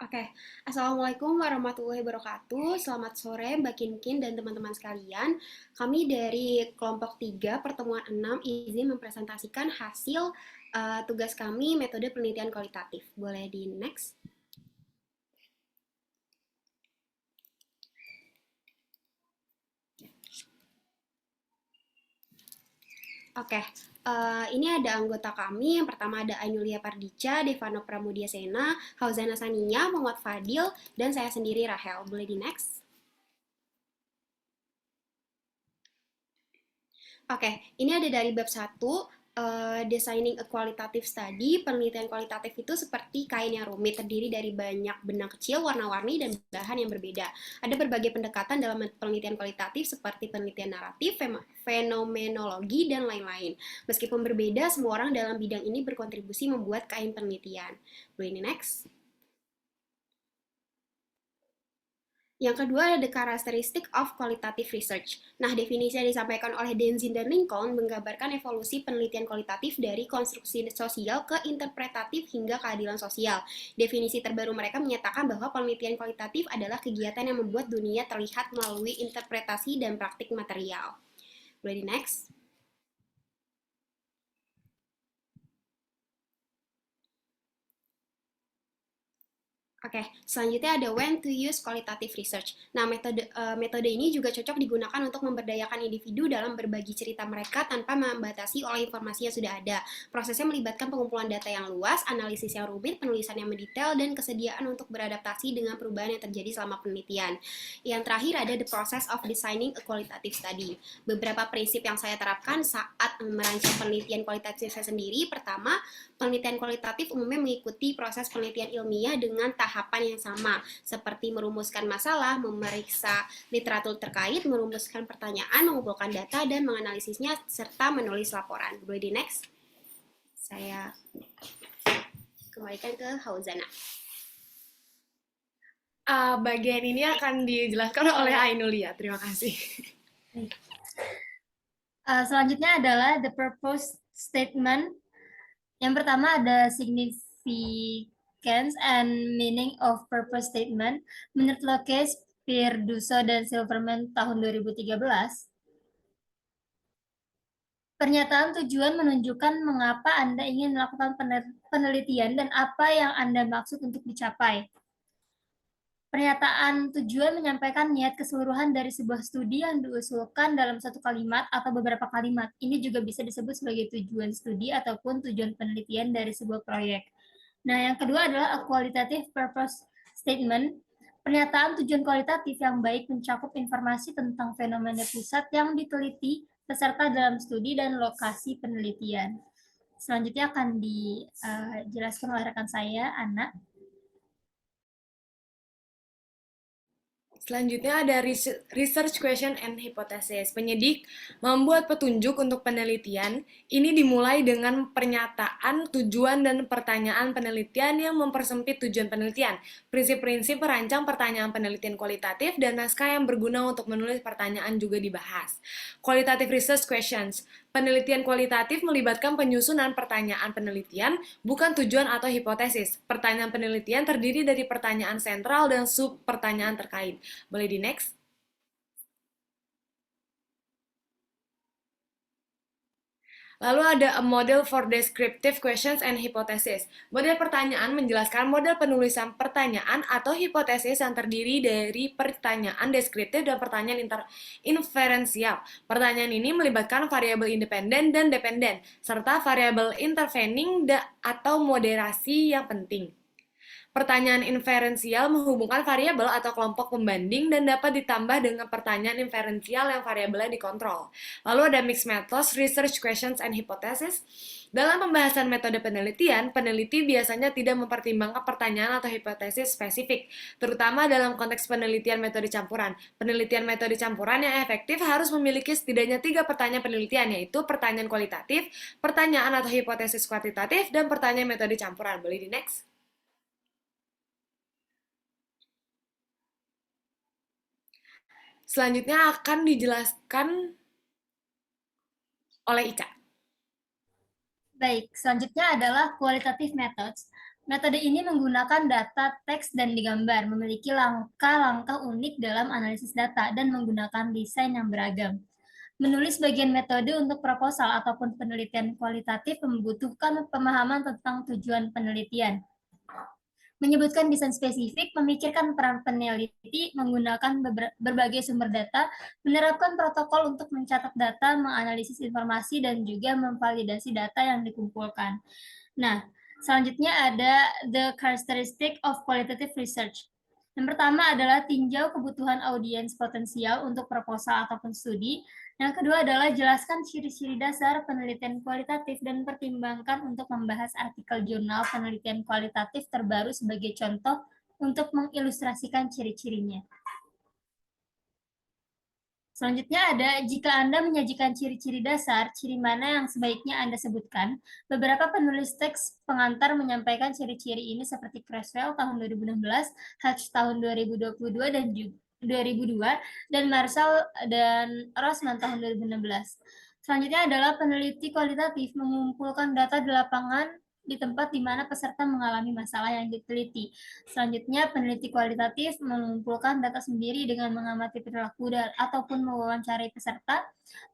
Oke, Assalamualaikum warahmatullahi wabarakatuh. Selamat sore Mbak Kinkin dan teman-teman sekalian. Kami dari kelompok 3 pertemuan 6 izin mempresentasikan hasil tugas kami metode penelitian kualitatif. Boleh di next? Oke, ini ada anggota kami. Yang pertama ada Ainulia Pardica, Devano Pramudia Sena, Hauzana Saninya, Muhammad Fadil, dan saya sendiri Rahel. Boleh di next? Oke, ini ada dari bab 1, Designing a Qualitative Study. Penelitian kualitatif itu seperti kain yang rumit, terdiri dari banyak benang kecil, warna-warni, dan bahan yang berbeda. Ada berbagai pendekatan dalam penelitian kualitatif seperti penelitian naratif, fenomenologi, dan lain-lain. Meskipun berbeda, semua orang dalam bidang ini berkontribusi membuat kain penelitian. Boleh ini next? Yang kedua ada the characteristic of qualitative research. Nah, definisi yang disampaikan oleh Denzin dan Lincoln menggambarkan evolusi penelitian kualitatif dari konstruksi sosial ke interpretatif hingga keadilan sosial. Definisi terbaru mereka menyatakan bahwa penelitian kualitatif adalah kegiatan yang membuat dunia terlihat melalui interpretasi dan praktik material. Boleh di next? Oke, selanjutnya ada when to use qualitative research. Nah, metode ini juga cocok digunakan untuk memberdayakan individu dalam berbagi cerita mereka tanpa membatasi oleh informasi yang sudah ada. Prosesnya melibatkan pengumpulan data yang luas, analisis yang rumit, penulisan yang mendetail, dan kesediaan untuk beradaptasi dengan perubahan yang terjadi selama penelitian. Yang terakhir ada the process of designing a qualitative study. Beberapa prinsip yang saya terapkan saat merancang penelitian kualitatif saya sendiri. Pertama, penelitian kualitatif umumnya mengikuti proses penelitian ilmiah dengan tahapan yang sama, seperti merumuskan masalah, memeriksa literatur terkait, merumuskan pertanyaan, mengumpulkan data, dan menganalisisnya, serta menulis laporan. Boleh di next? Saya kembalikan ke Hauzana. Bagian ini akan dijelaskan oleh Ainulia. Terima kasih. Selanjutnya adalah the purpose statement. Yang pertama ada significance and meaning of purpose statement. Menurut Locke, Pirduso, dan Silverman tahun 2013, pernyataan tujuan menunjukkan mengapa Anda ingin melakukan penelitian dan apa yang Anda maksud untuk dicapai. Pernyataan tujuan menyampaikan niat keseluruhan dari sebuah studi yang diusulkan dalam satu kalimat atau beberapa kalimat. Ini juga bisa disebut sebagai tujuan studi ataupun tujuan penelitian dari sebuah proyek. Nah, yang kedua adalah a qualitative purpose statement. Pernyataan tujuan kualitatif yang baik mencakup informasi tentang fenomena pusat yang diteliti peserta dalam studi dan lokasi penelitian. Selanjutnya akan dijelaskan oleh rekan saya, Ana. Selanjutnya ada research question and hypothesis. Penyidik membuat petunjuk untuk penelitian. Ini dimulai dengan pernyataan tujuan dan pertanyaan penelitian yang mempersempit tujuan penelitian. Prinsip-prinsip merancang pertanyaan penelitian kualitatif dan naskah yang berguna untuk menulis pertanyaan juga dibahas. Qualitative research questions. Penelitian kualitatif melibatkan penyusunan pertanyaan penelitian, bukan tujuan atau hipotesis. Pertanyaan penelitian terdiri dari pertanyaan sentral dan sub-pertanyaan terkait. Boleh di next? Lalu ada a model for descriptive questions and hypothesis. Model pertanyaan menjelaskan model penulisan pertanyaan atau hipotesis yang terdiri dari pertanyaan deskriptif dan pertanyaan inferensial. Pertanyaan ini melibatkan variabel independen dan dependen, serta variabel intervening atau moderasi yang penting. Pertanyaan inferensial menghubungkan variabel atau kelompok pembanding dan dapat ditambah dengan pertanyaan inferensial yang variabelnya dikontrol. Lalu ada mixed methods, research questions, and hypothesis. Dalam pembahasan metode penelitian, peneliti biasanya tidak mempertimbangkan pertanyaan atau hipotesis spesifik, terutama dalam konteks penelitian metode campuran. Penelitian metode campuran yang efektif harus memiliki setidaknya 3 pertanyaan penelitian, yaitu pertanyaan kualitatif, pertanyaan atau hipotesis kuantitatif, dan pertanyaan metode campuran. Boleh di next? Selanjutnya akan dijelaskan oleh Ica. Baik, selanjutnya adalah qualitative methods. Metode ini menggunakan data, teks, dan digambar, memiliki langkah-langkah unik dalam analisis data, dan menggunakan desain yang beragam. Menulis bagian metode untuk proposal ataupun penelitian kualitatif membutuhkan pemahaman tentang tujuan penelitian. Menyebutkan desain spesifik, memikirkan peran peneliti, menggunakan berbagai sumber data, menerapkan protokol untuk mencatat data, menganalisis informasi, dan juga memvalidasi data yang dikumpulkan. Nah, selanjutnya ada the characteristic of qualitative research. Yang pertama adalah tinjau kebutuhan audiens potensial untuk proposal ataupun studi. Yang kedua adalah jelaskan ciri-ciri dasar penelitian kualitatif dan pertimbangkan untuk membahas artikel jurnal penelitian kualitatif terbaru sebagai contoh untuk mengilustrasikan ciri-cirinya. Selanjutnya ada, jika Anda menyajikan ciri-ciri dasar, ciri mana yang sebaiknya Anda sebutkan? Beberapa penulis teks pengantar menyampaikan ciri-ciri ini seperti Creswell tahun 2016, Hatch tahun 2022 dan 2002, dan Marshall dan Rosman tahun 2016. Selanjutnya adalah peneliti kualitatif mengumpulkan data di lapangan di tempat di mana peserta mengalami masalah yang diteliti. Selanjutnya, peneliti kualitatif mengumpulkan data sendiri dengan mengamati perilaku ataupun mewawancarai peserta.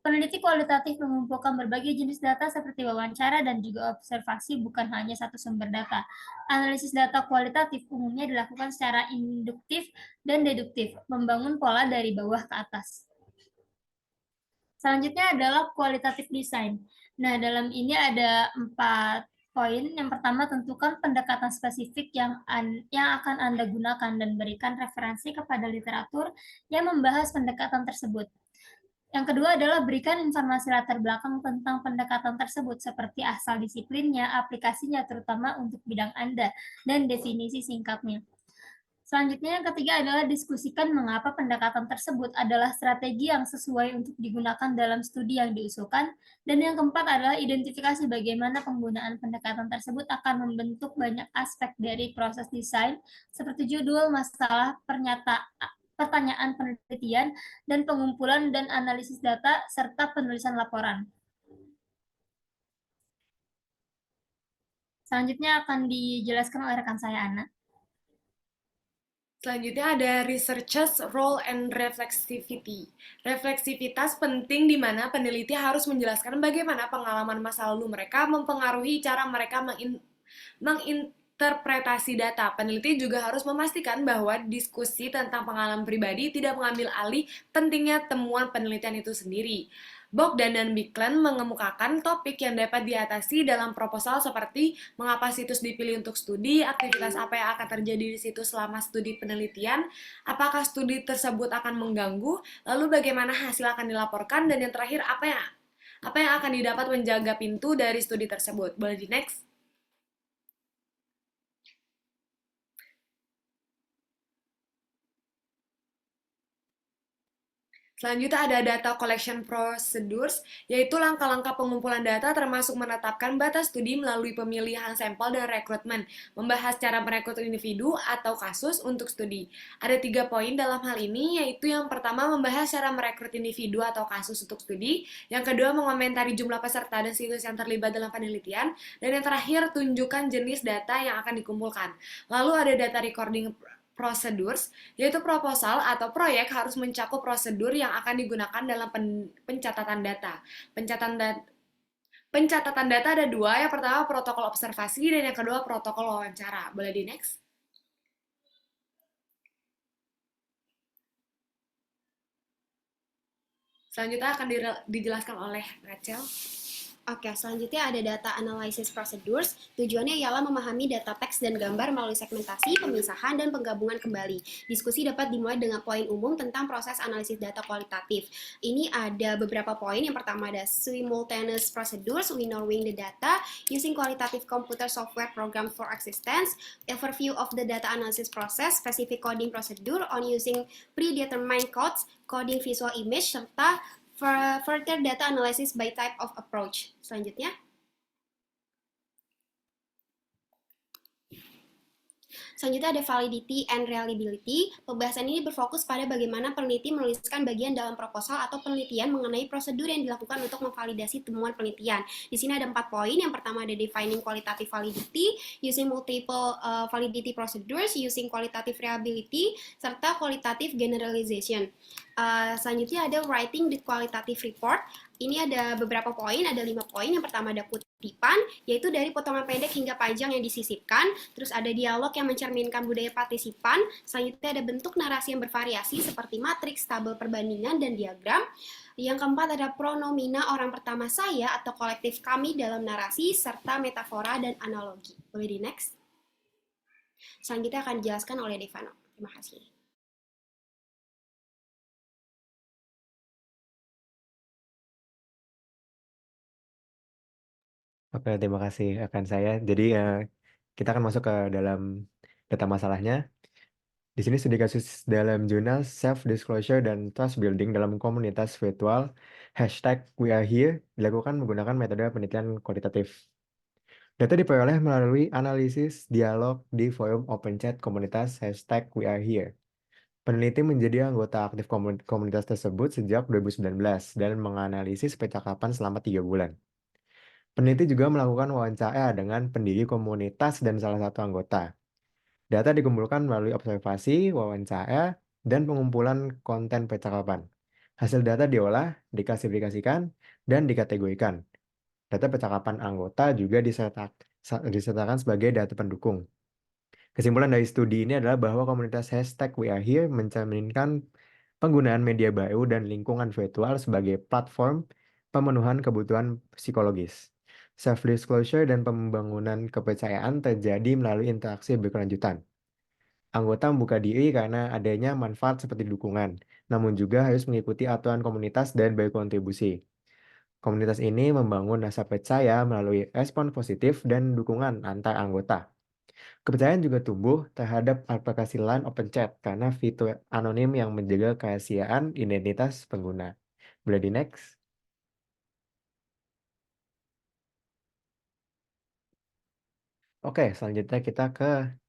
Peneliti kualitatif mengumpulkan berbagai jenis data seperti wawancara dan juga observasi, bukan hanya satu sumber data. Analisis data kualitatif umumnya dilakukan secara induktif dan deduktif, membangun pola dari bawah ke atas. Selanjutnya adalah kualitatif design. Nah, dalam ini ada 4 poin. Yang pertama, tentukan pendekatan spesifik yang akan Anda gunakan dan berikan referensi kepada literatur yang membahas pendekatan tersebut. Yang kedua adalah berikan informasi latar belakang tentang pendekatan tersebut, seperti asal disiplinnya, aplikasinya terutama untuk bidang Anda, dan definisi singkatnya. Selanjutnya, yang ketiga adalah diskusikan mengapa pendekatan tersebut adalah strategi yang sesuai untuk digunakan dalam studi yang diusulkan. Dan yang keempat adalah identifikasi bagaimana penggunaan pendekatan tersebut akan membentuk banyak aspek dari proses desain, seperti judul, masalah, pertanyaan penelitian, dan pengumpulan dan analisis data, serta penulisan laporan. Selanjutnya akan dijelaskan oleh rekan saya, Ana. Selanjutnya ada researchers role and reflexivity. Refleksivitas penting di mana peneliti harus menjelaskan bagaimana pengalaman masa lalu mereka mempengaruhi cara mereka menginterpretasi data. Peneliti juga harus memastikan bahwa diskusi tentang pengalaman pribadi tidak mengambil alih pentingnya temuan penelitian itu sendiri. Bogdan dan Biklen mengemukakan topik yang dapat diatasi dalam proposal seperti mengapa situs dipilih untuk studi, aktivitas apa yang akan terjadi di situs selama studi penelitian, apakah studi tersebut akan mengganggu, lalu bagaimana hasil akan dilaporkan, dan yang terakhir apa yang akan didapat menjaga pintu dari studi tersebut. Boleh di next? Selanjutnya ada data collection procedures, yaitu langkah-langkah pengumpulan data termasuk menetapkan batas studi melalui pemilihan sampel dan rekrutmen, membahas cara merekrut individu atau kasus untuk studi. Ada 3 poin dalam hal ini, yaitu yang pertama membahas cara merekrut individu atau kasus untuk studi, yang kedua mengomentari jumlah peserta dan situs yang terlibat dalam penelitian, dan yang terakhir tunjukkan jenis data yang akan dikumpulkan. Lalu ada data recording procedures, yaitu proposal atau proyek harus mencakup prosedur yang akan digunakan dalam pencatatan data. Pencatatan data ada 2, yang pertama protokol observasi dan yang kedua protokol wawancara. Boleh di next? Selanjutnya akan dijelaskan oleh Rachel. Oke, selanjutnya ada data analysis procedures. Tujuannya ialah memahami data teks dan gambar melalui segmentasi, pemisahan, dan penggabungan kembali. Diskusi dapat dimulai dengan poin umum tentang proses analisis data kualitatif. Ini ada beberapa poin. Yang pertama ada simultaneous procedures, winnowing the data, using qualitative computer software program for existence, overview of the data analysis process, specific coding procedure on using predetermined codes, coding visual image, serta further data analysis by type of approach. Selanjutnya. Selanjutnya ada validity and reliability. Pembahasan ini berfokus pada bagaimana peneliti menuliskan bagian dalam proposal atau penelitian mengenai prosedur yang dilakukan untuk memvalidasi temuan penelitian. Di sini ada 4 poin. Yang pertama ada defining qualitative validity, using multiple validity procedures, using qualitative reliability, serta qualitative generalization. Selanjutnya ada writing the qualitative report. Ini ada beberapa poin, ada 5 poin. Yang pertama ada kutipan, yaitu dari potongan pendek hingga panjang yang disisipkan. Terus ada dialog yang mencerminkan budaya partisipan. Selanjutnya ada bentuk narasi yang bervariasi seperti matriks, tabel perbandingan, dan diagram. Yang keempat ada pronomina orang pertama saya atau kolektif kami dalam narasi, serta metafora dan analogi. Boleh di next? Selanjutnya akan dijelaskan oleh Devano. Terima kasih. Oke, terima kasih rekan saya. Jadi kita akan masuk ke dalam data masalahnya. Di sini studi kasus dalam jurnal Self Disclosure dan Trust Building dalam komunitas virtual #WeAreHere dilakukan menggunakan metode penelitian kualitatif. Data diperoleh melalui analisis dialog di forum open chat komunitas #WeAreHere. Peneliti menjadi anggota aktif komunitas tersebut sejak 2019 dan menganalisis percakapan selama 3 bulan. Peneliti juga melakukan wawancara dengan pendiri komunitas dan salah satu anggota. Data dikumpulkan melalui observasi, wawancara, dan pengumpulan konten percakapan. Hasil data diolah, diklasifikasikan, dan dikategorikan. Data percakapan anggota juga disertakan sebagai data pendukung. Kesimpulan dari studi ini adalah bahwa komunitas #WeAreHere mencerminkan penggunaan media baru dan lingkungan virtual sebagai platform pemenuhan kebutuhan psikologis. Self-disclosure dan pembangunan kepercayaan terjadi melalui interaksi berkelanjutan. Anggota membuka diri karena adanya manfaat seperti dukungan, namun juga harus mengikuti aturan komunitas dan berkontribusi. Komunitas ini membangun rasa percaya melalui respon positif dan dukungan antar anggota. Kepercayaan juga tumbuh terhadap aplikasi Line Open Chat karena fitur anonim yang menjaga kerahasiaan identitas pengguna. Boleh di next? Oke, selanjutnya kita ke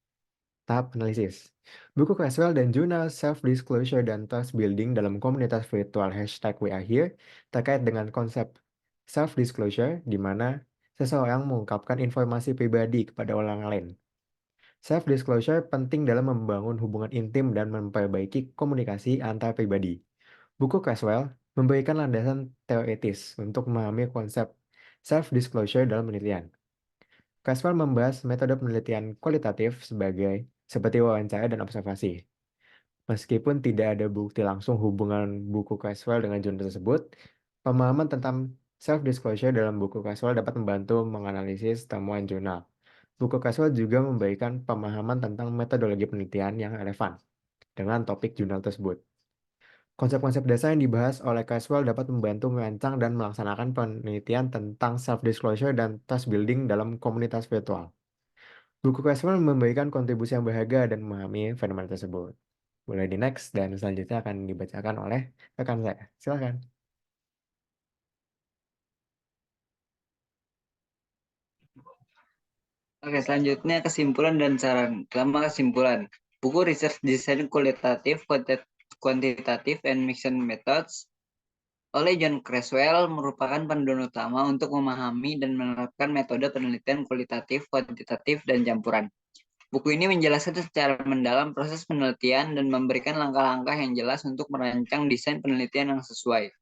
tahap analisis. Buku Creswell dan jurnal Self-Disclosure dan Trust Building dalam komunitas virtual #WeAreHere terkait dengan konsep self-disclosure di mana seseorang mengungkapkan informasi pribadi kepada orang lain. Self-disclosure penting dalam membangun hubungan intim dan memperbaiki komunikasi antar pribadi. Buku Creswell memberikan landasan teoritis untuk memahami konsep self-disclosure dalam penelitian. Creswell membahas metode penelitian kualitatif seperti wawancara dan observasi. Meskipun tidak ada bukti langsung hubungan buku Creswell dengan jurnal tersebut, pemahaman tentang self-disclosure dalam buku Creswell dapat membantu menganalisis temuan jurnal. Buku Creswell juga memberikan pemahaman tentang metodologi penelitian yang relevan dengan topik jurnal tersebut. Konsep-konsep dasar yang dibahas oleh Creswell dapat membantu merancang dan melaksanakan penelitian tentang self-disclosure dan trust building dalam komunitas virtual. Buku Creswell memberikan kontribusi yang berharga dan memahami fenomena tersebut. Boleh di next, dan selanjutnya akan dibacakan oleh rekan saya. Silakan. Oke, selanjutnya kesimpulan dan saran. Pertama, kesimpulan. Buku Research Design Qualitative, Quantitative, and Mission Methods oleh John Creswell merupakan panduan utama untuk memahami dan menerapkan metode penelitian kualitatif, kuantitatif, dan campuran. Buku ini menjelaskan secara mendalam proses penelitian dan memberikan langkah-langkah yang jelas untuk merancang desain penelitian yang sesuai.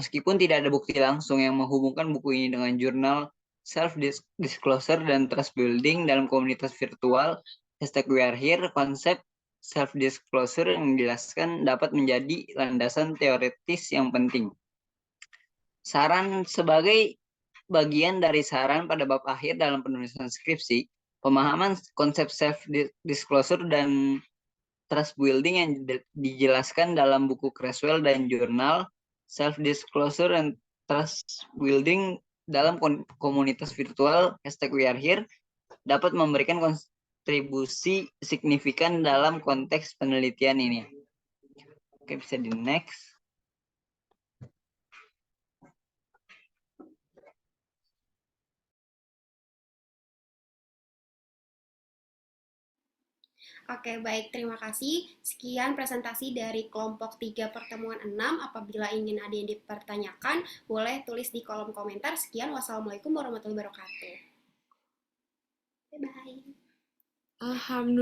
Meskipun tidak ada bukti langsung yang menghubungkan buku ini dengan jurnal Self-Disclosure dan Trust Building dalam komunitas virtual #WeAreHere, konsep self-disclosure yang dijelaskan dapat menjadi landasan teoritis yang penting. Saran sebagai bagian dari saran pada bab akhir dalam penulisan skripsi, pemahaman konsep self-disclosure dan trust building yang dijelaskan dalam buku Creswell dan jurnal Self-Disclosure and Trust Building dalam komunitas virtual #WeAreHere dapat memberikan kontribusi signifikan dalam konteks penelitian ini. Oke, bisa di next. Oke, baik. Terima kasih. Sekian presentasi dari kelompok 3 pertemuan 6. Apabila ingin ada yang dipertanyakan, boleh tulis di kolom komentar. Sekian, wassalamualaikum warahmatullahi wabarakatuh. Bye-bye. Alhamdulillah.